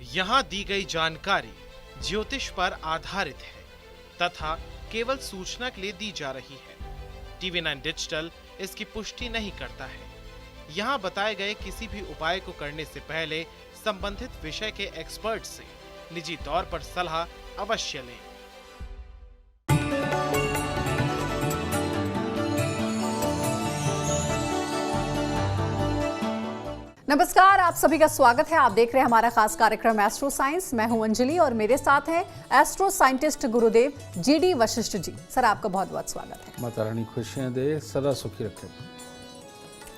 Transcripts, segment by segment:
यहाँ दी गई जानकारी ज्योतिष पर आधारित है तथा केवल सूचना के लिए दी जा रही है। TV9 डिजिटल इसकी पुष्टि नहीं करता है। यहाँ बताए गए किसी भी उपाय को करने से पहले संबंधित विषय के एक्सपर्ट से निजी तौर पर सलाह अवश्य लें। नमस्कार, आप सभी का स्वागत है। आप देख रहे हैं हमारा खास कार्यक्रम एस्ट्रो साइंस। मैं हूं अंजलि और मेरे साथ हैं एस्ट्रो साइंटिस्ट गुरुदेव GD वशिष्ठ जी। सर, आपका बहुत बहुत स्वागत है। माता रानी खुशियां दे, सदा सुखी रखे।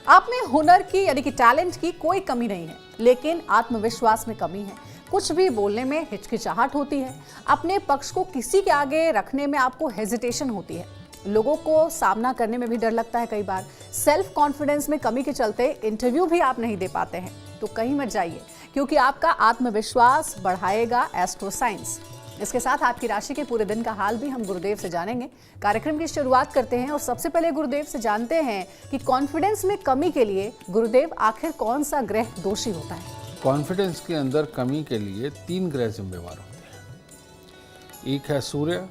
आप में हुनर की यानी कि टैलेंट की कोई कमी नहीं है, लेकिन आत्मविश्वास में कमी है। कुछ भी बोलने में हिचकिचाहट होती है, अपने पक्ष को किसी के आगे रखने में आपको हेजिटेशन होती है, लोगों को सामना करने में भी डर लगता है। कई बार सेल्फ कॉन्फिडेंस में कमी के चलते इंटरव्यू भी आप नहीं दे पाते हैं। तो कहीं मत जाइए, क्योंकि आपका आत्मविश्वास बढ़ाएगा एस्ट्रो साइंस। इसके साथ आपकी राशि के पूरे दिन का हाल भी हम गुरुदेव से जानेंगे। कार्यक्रम की शुरुआत करते हैं और सबसे पहले गुरुदेव से जानते हैं कि कॉन्फिडेंस में कमी के लिए गुरुदेव आखिर कौन सा ग्रह दोषी होता है? कॉन्फिडेंस के अंदर कमी के लिए 3 ग्रह जिम्मेवार होते हैं। एक है सूर्य,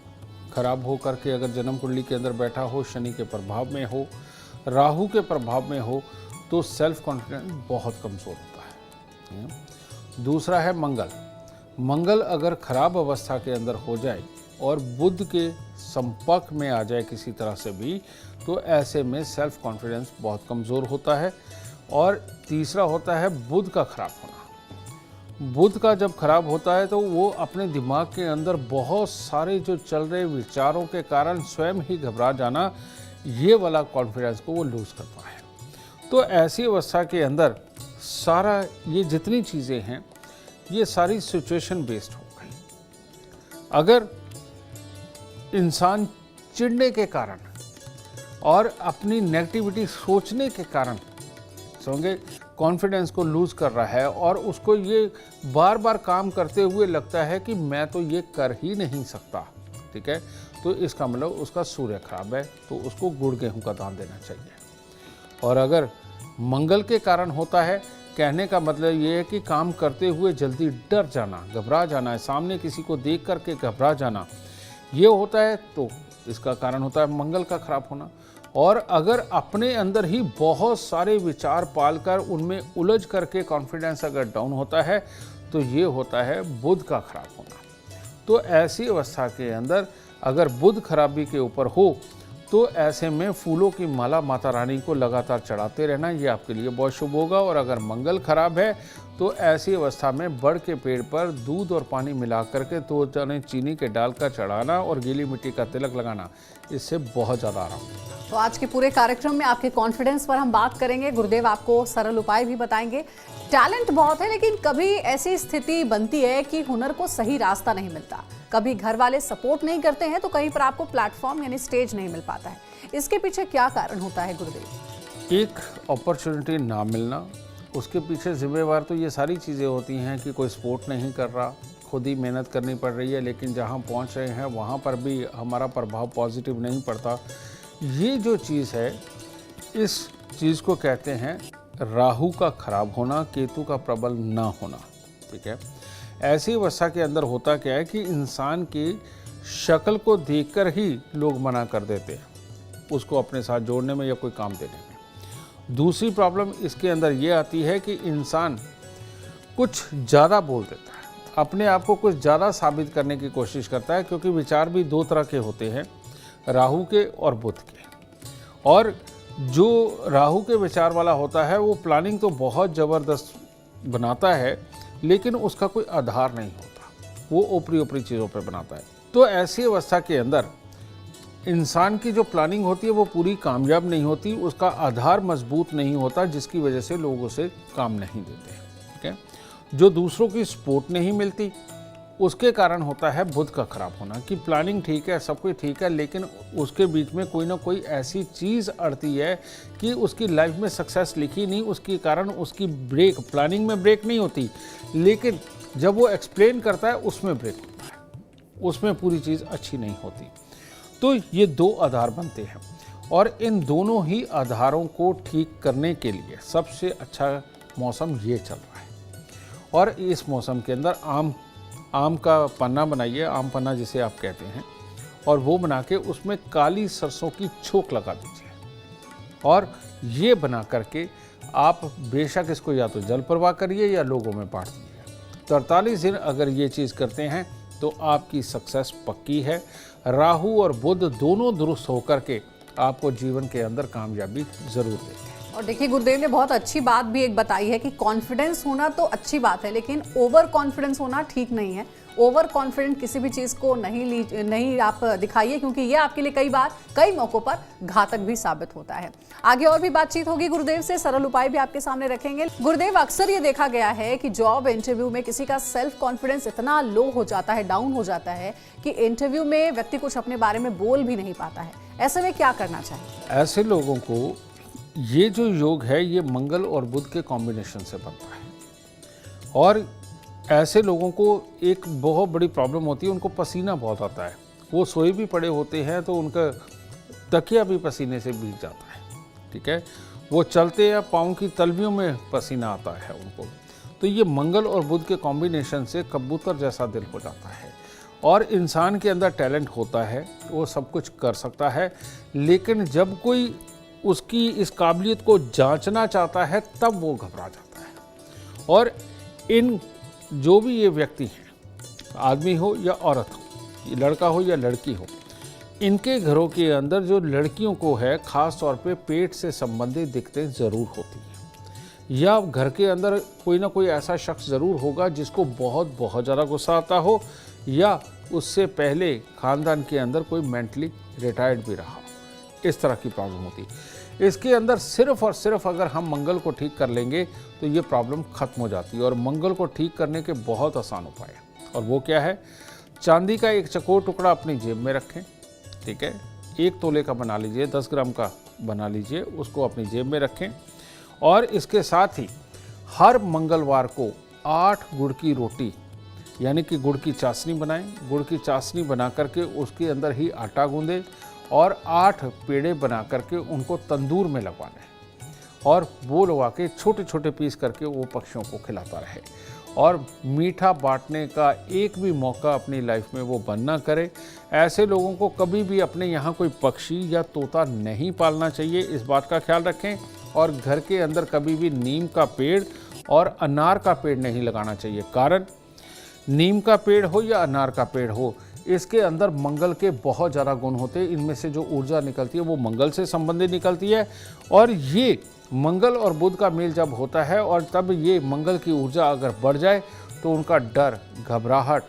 खराब हो करके अगर जन्म कुंडली के अंदर बैठा हो, शनि के प्रभाव में हो, राहु के प्रभाव में हो, तो सेल्फ कॉन्फिडेंस बहुत कमजोर होता है। दूसरा है मंगल। मंगल अगर खराब अवस्था के अंदर हो जाए और बुध के संपर्क में आ जाए किसी तरह से भी, तो ऐसे में सेल्फ कॉन्फिडेंस बहुत कमज़ोर होता है। और तीसरा होता है बुध का खराब होना। बुध का जब खराब होता है तो वो अपने दिमाग के अंदर बहुत सारे जो चल रहे विचारों के कारण स्वयं ही घबरा जाना, ये वाला कॉन्फिडेंस को वो लूज़ करता है। तो ऐसी अवस्था के अंदर सारा ये जितनी चीज़ें हैं, ये सारी सिचुएशन बेस्ड हो गई। अगर इंसान चिढ़ने के कारण और अपनी नेगेटिविटी सोचने के कारण समझे कॉन्फिडेंस को लूज़ कर रहा है और उसको ये बार बार काम करते हुए लगता है कि मैं तो ये कर ही नहीं सकता, ठीक है, तो इसका मतलब उसका सूर्य खराब है, तो उसको गुड़ गेहूं का दान देना चाहिए। और अगर मंगल के कारण होता है, कहने का मतलब ये है कि काम करते हुए जल्दी डर जाना, घबरा जाना है, सामने किसी को देख करके घबरा जाना, ये होता है, तो इसका कारण होता है मंगल का खराब होना। और अगर अपने अंदर ही बहुत सारे विचार पालकर उनमें उलझ करके कॉन्फिडेंस अगर डाउन होता है, तो ये होता है बुध का खराब होना। तो ऐसी अवस्था के अंदर अगर बुध खराबी के ऊपर हो, तो ऐसे में फूलों की माला माता रानी को लगातार चढ़ाते रहना, ये आपके लिए बहुत शुभ होगा। और अगर मंगल खराब है, तो ऐसी अवस्था में बड़ के पेड़ पर दूध और पानी मिला करके 2 चने चीनी के डाल का चढ़ाना और गीली मिट्टी का तिलक लगाना, इससे बहुत ज़्यादा आराम होगा। तो आज के पूरे कार्यक्रम में आपके कॉन्फिडेंस पर हम बात करेंगे। गुरुदेव आपको सरल उपाय भी बताएंगे। टैलेंट बहुत है, लेकिन कभी ऐसी स्थिति बनती है कि हुनर को सही रास्ता नहीं मिलता, कभी घर वाले सपोर्ट नहीं करते हैं, तो कहीं पर आपको प्लेटफॉर्म यानी स्टेज नहीं मिल पाता है। इसके पीछे क्या कारण होता है गुरुदेव? एक अपॉर्चुनिटी ना मिलना, उसके पीछे जिम्मेवार तो ये सारी चीज़ें होती हैं कि कोई सपोर्ट नहीं कर रहा, खुद ही मेहनत करनी पड़ रही है, लेकिन जहाँ पहुँच रहे हैं वहाँ पर भी हमारा प्रभाव पॉजिटिव नहीं पड़ता। ये जो चीज़ है, इस चीज़ को कहते हैं राहु का खराब होना, केतु का प्रबल ना होना, ठीक है। ऐसी अवस्था के अंदर होता क्या है कि इंसान की शक्ल को देखकर ही लोग मना कर देते हैं उसको अपने साथ जोड़ने में या कोई काम देने में। दूसरी प्रॉब्लम इसके अंदर ये आती है कि इंसान कुछ ज़्यादा बोल देता है, अपने आप को कुछ ज़्यादा साबित करने की कोशिश करता है, क्योंकि विचार भी 2 तरह के होते हैं, राहु के और बुध के। और जो राहु के विचार वाला होता है, वो प्लानिंग तो बहुत ज़बरदस्त बनाता है, लेकिन उसका कोई आधार नहीं होता, वो ऊपरी ऊपरी चीज़ों पे बनाता है। तो ऐसी अवस्था के अंदर इंसान की जो प्लानिंग होती है वो पूरी कामयाब नहीं होती, उसका आधार मजबूत नहीं होता, जिसकी वजह से लोग उसे काम नहीं देते, ठीक है। जो दूसरों की सपोर्ट नहीं मिलती, उसके कारण होता है बुध का खराब होना, कि प्लानिंग ठीक है, सब कुछ ठीक है, लेकिन उसके बीच में कोई ना कोई ऐसी चीज़ अड़ती है कि उसकी लाइफ में सक्सेस लिखी नहीं, उसके कारण उसकी ब्रेक, प्लानिंग में ब्रेक नहीं होती, लेकिन जब वो एक्सप्लेन करता है उसमें ब्रेक होता है, उसमें पूरी चीज़ अच्छी नहीं होती। तो ये 2 आधार बनते हैं, और इन दोनों ही आधारों को ठीक करने के लिए सबसे अच्छा मौसम ये चल रहा है। और इस मौसम के अंदर आम का पन्ना बनाइए, आम पन्ना जिसे आप कहते हैं, और वो बना के उसमें काली सरसों की छोक लगा दीजिए। और ये बना करके आप बेशक इसको या तो जल प्रवाह करिए या लोगों में बांट दीजिए। 43 दिन अगर ये चीज़ करते हैं तो आपकी सक्सेस पक्की है। राहु और बुध दोनों दुरुस्त होकर के आपको जीवन के अंदर कामयाबी जरूर देंगे। और देखिए, गुरुदेव ने बहुत अच्छी बात भी एक बताई है कि कॉन्फिडेंस होना तो अच्छी बात है, लेकिन ओवर कॉन्फिडेंस होना ठीक नहीं है। ओवर कॉन्फिडेंट किसी भी चीज़ को नहीं आप दिखाइए, क्योंकि ये आपके लिए कई मौकों पर घातक भी साबित होता है। आगे और भी बातचीत होगी गुरुदेव से, सरल उपाय भी आपके सामने रखेंगे। गुरुदेव, अक्सर ये देखा गया है कि जॉब इंटरव्यू में किसी का सेल्फ कॉन्फिडेंस इतना लो हो जाता है, डाउन हो जाता है कि इंटरव्यू में व्यक्ति कुछ अपने बारे में बोल भी नहीं पाता है। ऐसे में क्या करना चाहिए? ऐसे लोगों को ये जो योग है ये मंगल और बुध के कॉम्बिनेशन से बनता है। और ऐसे लोगों को एक बहुत बड़ी प्रॉब्लम होती है, उनको पसीना बहुत आता है। वो सोए भी पड़े होते हैं तो उनका तकिया भी पसीने से भीग जाता है, ठीक है। वो चलते या पाँव की तलवियों में पसीना आता है उनको। तो ये मंगल और बुध के कॉम्बिनेशन से कबूतर जैसा दिल हो जाता है। और इंसान के अंदर टैलेंट होता है, वो सब कुछ कर सकता है, लेकिन जब कोई उसकी इस काबिलियत को जांचना चाहता है तब वो घबरा जाता है। और इन जो भी ये व्यक्ति हैं, आदमी हो या औरत हो, ये लड़का हो या लड़की हो, इनके घरों के अंदर जो लड़कियों को है ख़ास तौर पे पेट से संबंधित दिक्कतें ज़रूर होती हैं। या घर के अंदर कोई ना कोई ऐसा शख्स ज़रूर होगा जिसको बहुत ज़्यादा गुस्सा आता हो, या उससे पहले ख़ानदान के अंदर कोई मेंटली रिटायर्ड भी रहा, इस तरह की प्रॉब्लम होती है। इसके अंदर सिर्फ और सिर्फ अगर हम मंगल को ठीक कर लेंगे तो ये प्रॉब्लम ख़त्म हो जाती है। और मंगल को ठीक करने के बहुत आसान उपाय है, और वो क्या है? चांदी का एक चकोर टुकड़ा अपनी जेब में रखें, ठीक है। 1 तोले का बना लीजिए, 10 ग्राम का बना लीजिए, उसको अपनी जेब में रखें। और इसके साथ ही हर मंगलवार को 8 गुड़ की रोटी यानी कि गुड़ की चाशनी बनाएं। गुड़ की चाशनी बना करके उसके अंदर ही आटा गूंदें और 8 पेड़े बना करके उनको तंदूर में लगवा लें, और वो लगवा के छोटे छोटे पीस करके वो पक्षियों को खिलाता रहे। और मीठा बांटने का एक भी मौका अपनी लाइफ में वो बंद ना करे। ऐसे लोगों को कभी भी अपने यहाँ कोई पक्षी या तोता नहीं पालना चाहिए, इस बात का ख्याल रखें। और घर के अंदर कभी भी नीम का पेड़ और अनार का पेड़ नहीं लगाना चाहिए। कारण नीम का पेड़ हो या अनार का पेड़ हो, इसके अंदर मंगल के बहुत ज़्यादा गुण होते हैं। इनमें से जो ऊर्जा निकलती है वो मंगल से संबंधित निकलती है। और ये मंगल और बुध का मेल जब होता है और तब ये मंगल की ऊर्जा अगर बढ़ जाए तो उनका डर, घबराहट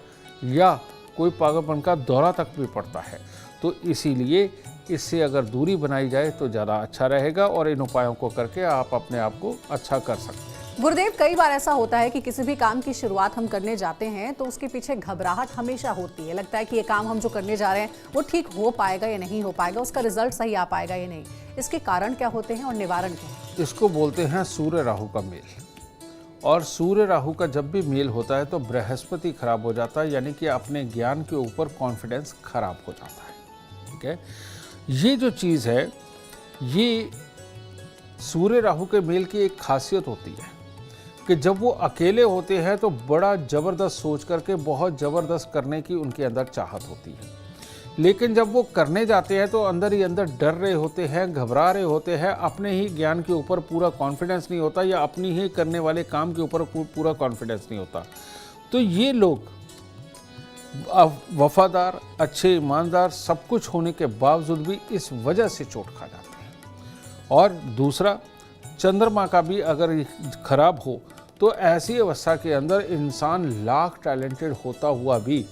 या कोई पागलपन का दौरा तक भी पड़ता है। तो इसीलिए इससे अगर दूरी बनाई जाए तो ज़्यादा अच्छा रहेगा, और इन उपायों को करके आप अपने आप को अच्छा कर सकते हैं। गुरुदेव, कई बार ऐसा होता है कि किसी भी काम की शुरुआत हम करने जाते हैं तो उसके पीछे घबराहट हमेशा होती है। लगता है कि ये काम हम जो करने जा रहे हैं वो ठीक हो पाएगा या नहीं हो पाएगा, उसका रिजल्ट सही आ पाएगा या नहीं। इसके कारण क्या होते हैं और निवारण क्या है? इसको बोलते हैं सूर्य राहु का मेल। और सूर्य राहु का जब भी मेल होता है तो बृहस्पति खराब हो जाता है, यानी कि अपने ज्ञान के ऊपर कॉन्फिडेंस खराब हो जाता है, ठीक है। ये जो चीज़ है, ये सूर्य राहु के मेल की एक खासियत होती है कि जब वो अकेले होते हैं तो बड़ा ज़बरदस्त सोच करके बहुत ज़बरदस्त करने की उनके अंदर चाहत होती है। लेकिन जब वो करने जाते हैं तो अंदर ही अंदर डर रहे होते हैं, घबरा रहे होते हैं, अपने ही ज्ञान के ऊपर पूरा कॉन्फिडेंस नहीं होता, या अपनी ही करने वाले काम के ऊपर पूरा कॉन्फिडेंस नहीं होता। तो ये लोग वफादार, अच्छे, ईमानदार सब कुछ होने के बावजूद भी इस वजह से चोट खा जाते हैं। और दूसरा, चंद्रमा का भी अगर खराब हो तो ऐसी अवस्था के अंदर इंसान लाख टैलेंटेड होता हुआ भी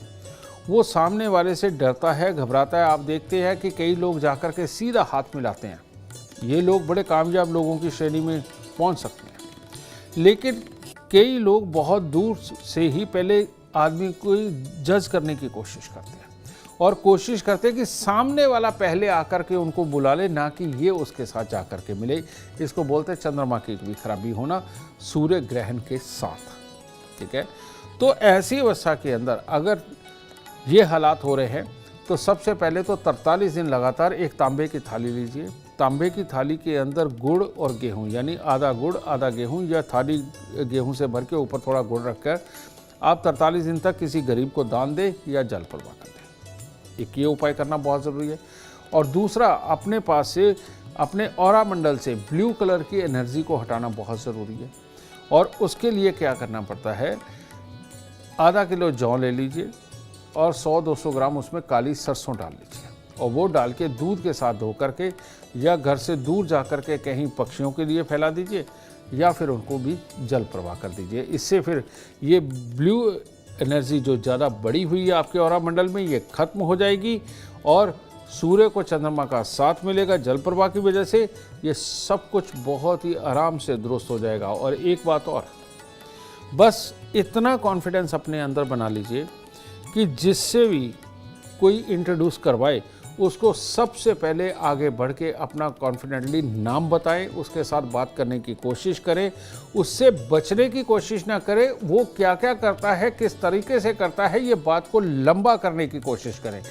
वो सामने वाले से डरता है, घबराता है। आप देखते हैं कि कई लोग जाकर के सीधा हाथ मिलाते हैं, ये लोग बड़े कामयाब लोगों की श्रेणी में पहुंच सकते हैं। लेकिन कई लोग बहुत दूर से ही पहले आदमी को जज करने की कोशिश करते हैं, और कोशिश करते हैं कि सामने वाला पहले आकर के उनको बुला ले, ना कि ये उसके साथ जाकर के मिले। इसको बोलते हैं चंद्रमा की भी खराबी होना सूर्य ग्रहण के साथ, ठीक है। तो ऐसी अवस्था के अंदर अगर ये हालात हो रहे हैं तो सबसे पहले तो 43 दिन लगातार एक तांबे की थाली लीजिए, तांबे की थाली के अंदर गुड़ और गेहूं, यानी आधा गुड़ आधा गेहूं, या थाली गेहूं से भर के ऊपर थोड़ा गुड़ रखकर आप 43 दिन तक किसी गरीब को दान दें या जल प्रवाह कर दें। एक ये उपाय करना बहुत ज़रूरी है। और दूसरा, अपने पास से अपने ऑरा मंडल से ब्लू कलर की एनर्जी को हटाना बहुत ज़रूरी है। और उसके लिए क्या करना पड़ता है, आधा किलो जौ ले लीजिए और 100-200 ग्राम उसमें काली सरसों डाल लीजिए और वो डाल के दूध के साथ धो करके या घर से दूर जा कर के कहीं पक्षियों के लिए फैला दीजिए या फिर उनको भी जल प्रवाह कर दीजिए। इससे फिर ये ब्लू एनर्जी जो ज़्यादा बड़ी हुई है आपके ऑरा मंडल में, ये खत्म हो जाएगी और सूर्य को चंद्रमा का साथ मिलेगा जल प्रवाह की वजह से। ये सब कुछ बहुत ही आराम से दुरुस्त हो जाएगा। और एक बात और, बस इतना कॉन्फिडेंस अपने अंदर बना लीजिए कि जिससे भी कोई इंट्रोड्यूस करवाए उसको सबसे पहले आगे बढ़ के अपना कॉन्फिडेंटली नाम बताएं, उसके साथ बात करने की कोशिश करें, उससे बचने की कोशिश ना करें। वो क्या क्या करता है, किस तरीके से करता है, ये बात को लंबा करने की कोशिश करें।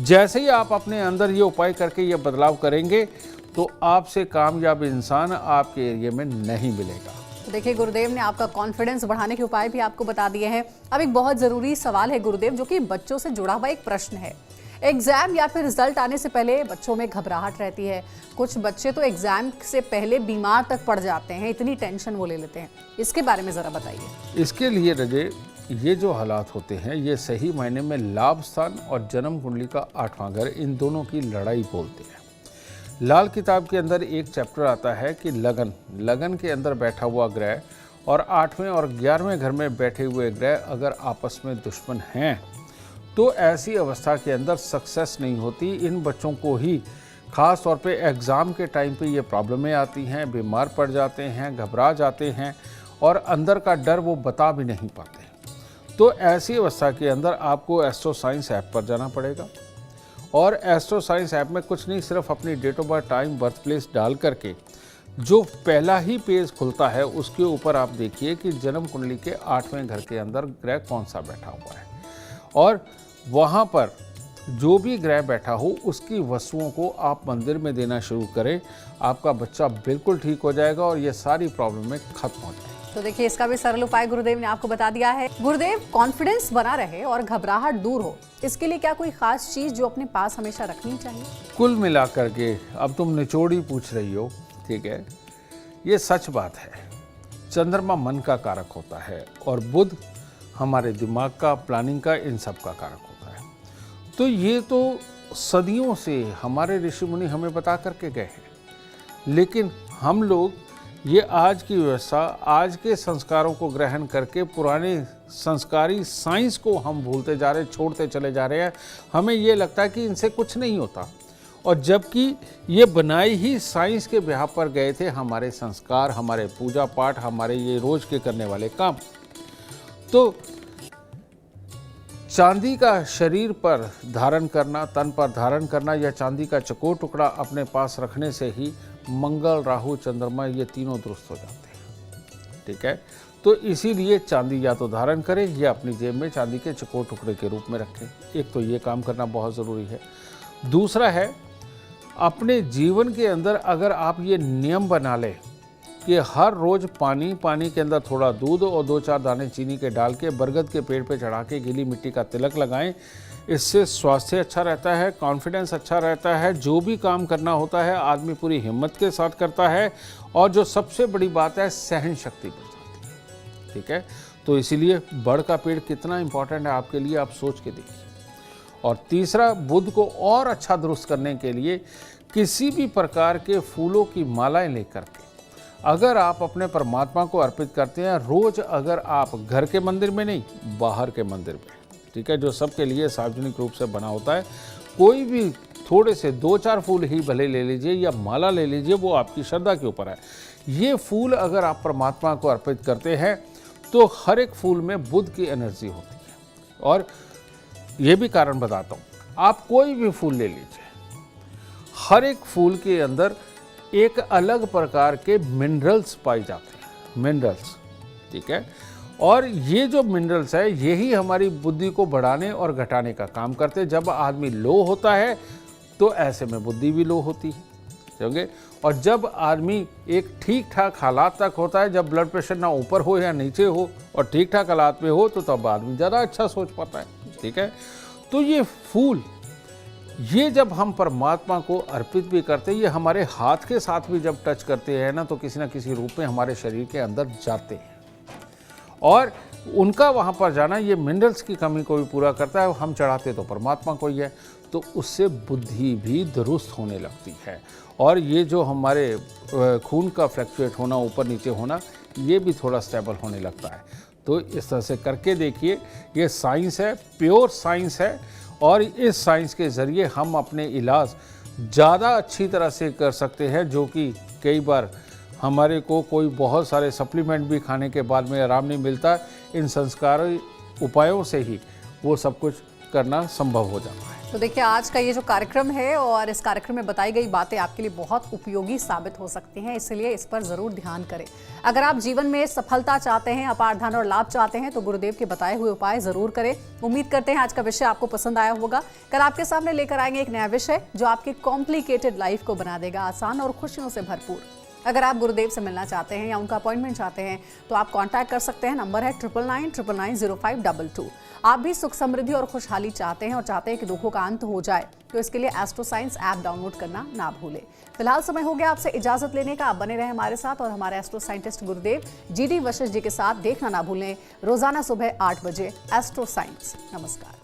जैसे ही आप अपने अंदर ये उपाय करके ये बदलाव करेंगे तो आपसे कामयाब इंसान आपके एरिया में नहीं मिलेगा। तो देखिए, गुरुदेव ने आपका कॉन्फिडेंस बढ़ाने के उपाय भी आपको बता दिए हैं। अब एक बहुत जरूरी सवाल है गुरुदेव, जो कि बच्चों से जुड़ा हुआ एक प्रश्न है। एग्जाम या फिर रिजल्ट आने से पहले बच्चों में घबराहट रहती है। कुछ बच्चे तो एग्जाम से पहले बीमार तक पड़ जाते हैं, इतनी टेंशन वो ले लेते हैं। इसके बारे में जरा बताइए। इसके लिए रजे, ये जो हालात होते हैं ये सही मायने में लाभ स्थान और जन्म कुंडली का 8वां घर, इन दोनों की लड़ाई बोलते हैं। लाल किताब के अंदर एक चैप्टर आता है कि लगन के अंदर बैठा हुआ ग्रह और 8वें और 11वें घर में बैठे हुए ग्रह अगर आपस में दुश्मन हैं तो ऐसी अवस्था के अंदर सक्सेस नहीं होती। इन बच्चों को ही ख़ास तौर पे एग्ज़ाम के टाइम पे ये प्रॉब्लमें आती हैं, बीमार पड़ जाते हैं, घबरा जाते हैं और अंदर का डर वो बता भी नहीं पाते। तो ऐसी अवस्था के अंदर आपको एस्ट्रो साइंस ऐप पर जाना पड़ेगा और एस्ट्रो साइंस ऐप में कुछ नहीं, सिर्फ अपनी date of birth, time, birth place डाल करके जो पहला ही पेज खुलता है उसके ऊपर आप देखिए कि जन्म कुंडली के 8वें घर के अंदर ग्रह कौन सा बैठा हुआ है और वहाँ पर जो भी ग्रह बैठा हो उसकी वस्तुओं को आप मंदिर में देना शुरू करें। आपका बच्चा बिल्कुल ठीक हो जाएगा और ये सारी प्रॉब्लमें खत्म हो जाएगी। तो देखिए, इसका भी सरल उपाय गुरुदेव ने आपको बता दिया है। गुरुदेव, कॉन्फिडेंस बना रहे और घबराहट दूर हो, इसके लिए क्या कोई खास चीज जो अपने पास हमेशा रखनी चाहिए? कुल मिलाकर के, अब तुम निचोड़ ही पूछ रही हो, ठीक है, ये सच बात है। चंद्रमा मन का कारक होता है और बुध हमारे दिमाग का, प्लानिंग का, इन सब का कारक होता है। तो ये तो सदियों से हमारे ऋषि मुनि हमें बता करके गए हैं, लेकिन हम लोग ये आज की व्यवस्था, आज के संस्कारों को ग्रहण करके पुराने संस्कारी साइंस को हम भूलते जा रहे हैं, छोड़ते चले जा रहे हैं। हमें ये लगता है कि इनसे कुछ नहीं होता, और जबकि ये बनाई ही साइंस के बिहार पर गए थे हमारे संस्कार, हमारे पूजा पाठ, हमारे ये रोज के करने वाले काम। तो चांदी का शरीर पर धारण करना, तन पर धारण करना या चांदी का चकोर टुकड़ा अपने पास रखने से ही मंगल, राहु, चंद्रमा ये तीनों दुरुस्त हो जाते हैं, ठीक है। तो इसीलिए चांदी या तो धारण करें या अपनी जेब में चांदी के चकोर टुकड़े के रूप में रखें। एक तो ये काम करना बहुत ज़रूरी है। दूसरा है, अपने जीवन के अंदर अगर आप ये नियम बना लें कि हर रोज़ पानी के अंदर थोड़ा दूध और 2-4 दाने चीनी के डाल के बरगद के पेड़ पे चढ़ा के गीली मिट्टी का तिलक लगाएं, इससे स्वास्थ्य अच्छा रहता है, कॉन्फिडेंस अच्छा रहता है, जो भी काम करना होता है आदमी पूरी हिम्मत के साथ करता है, और जो सबसे बड़ी बात है, सहन शक्ति बढ़ जाती है, ठीक है। तो इसीलिए बड़ का पेड़ कितना इंपॉर्टेंट है आपके लिए, आप सोच के देखिए। और तीसरा, बुध को और अच्छा दुरुस्त करने के लिए किसी भी प्रकार के फूलों की मालाएं लेकर के अगर आप अपने परमात्मा को अर्पित करते हैं रोज, अगर आप घर के मंदिर में नहीं, बाहर के मंदिर में, ठीक है, जो सबके लिए सार्वजनिक रूप से बना होता है, कोई भी थोड़े से 2-4 फूल ही भले ले लीजिए या माला ले लीजिए, वो आपकी श्रद्धा के ऊपर है। ये फूल अगर आप परमात्मा को अर्पित करते हैं तो हर एक फूल में बुध की एनर्जी होती है। और ये भी कारण बताता हूँ, आप कोई भी फूल ले लीजिए, हर एक फूल के अंदर एक अलग प्रकार के मिनरल्स पाए जाते हैं, मिनरल्स, ठीक है। और ये जो मिनरल्स है यही हमारी बुद्धि को बढ़ाने और घटाने का काम करते हैं। जब आदमी लो होता है तो ऐसे में बुद्धि भी लो होती है, जानते होंगे। और जब आदमी एक ठीक ठाक हालात तक होता है, जब ब्लड प्रेशर ना ऊपर हो या नीचे हो और ठीक ठाक हालात में हो, तो तब आदमी ज़्यादा अच्छा सोच पाता है। ठीक है, तो ये फूल, ये जब हम परमात्मा को अर्पित भी करते हैं, ये हमारे हाथ के साथ भी जब टच करते हैं ना, तो किसी ना किसी रूप में हमारे शरीर के अंदर जाते हैं और उनका वहाँ पर जाना ये मिनरल्स की कमी को भी पूरा करता है। हम चढ़ाते तो परमात्मा को ही है, तो उससे बुद्धि भी दुरुस्त होने लगती है और ये जो हमारे खून का फ्लक्चुएट होना, ऊपर नीचे होना, ये भी थोड़ा स्टेबल होने लगता है। तो इस तरह से करके देखिए, ये साइंस है, प्योर साइंस है और इस साइंस के ज़रिए हम अपने इलाज ज़्यादा अच्छी तरह से कर सकते हैं, जो कि कई बार हमारे को कोई बहुत सारे सप्लीमेंट भी खाने के बाद में आराम नहीं मिलता। इन संस्कारी उपायों से ही वो सब कुछ करना संभव हो जाता है। तो देखिए, आज का ये जो कार्यक्रम है और इस कार्यक्रम में बताई गई बातें आपके लिए बहुत उपयोगी साबित हो सकती हैं, इसलिए इस पर जरूर ध्यान करें। अगर आप जीवन में सफलता चाहते हैं, अपार धन और लाभ चाहते हैं, तो गुरुदेव के बताए हुए उपाय जरूर करें। उम्मीद करते हैं आज का विषय आपको पसंद आया होगा। कल आपके सामने लेकर आएंगे एक नया विषय जो आपकी कॉम्प्लिकेटेड लाइफ को बना देगा आसान और खुशियों से भरपूर। अगर आप गुरुदेव से मिलना चाहते हैं या उनका अपॉइंटमेंट चाहते हैं तो आप कांटेक्ट कर सकते हैं। नंबर है 9999990522। आप भी सुख समृद्धि और खुशहाली चाहते हैं और चाहते हैं कि दुखों का अंत हो जाए, तो इसके लिए एस्ट्रो साइंस ऐप डाउनलोड करना ना भूलें। फिलहाल समय हो गया आपसे इजाजत लेने का। आप बने रहे हमारे साथ और हमारे एस्ट्रो साइंटिस्ट गुरुदेव GD वशिष्ठ जी के साथ देखना ना भूलें रोजाना सुबह 8 बजे एस्ट्रो साइंस। नमस्कार।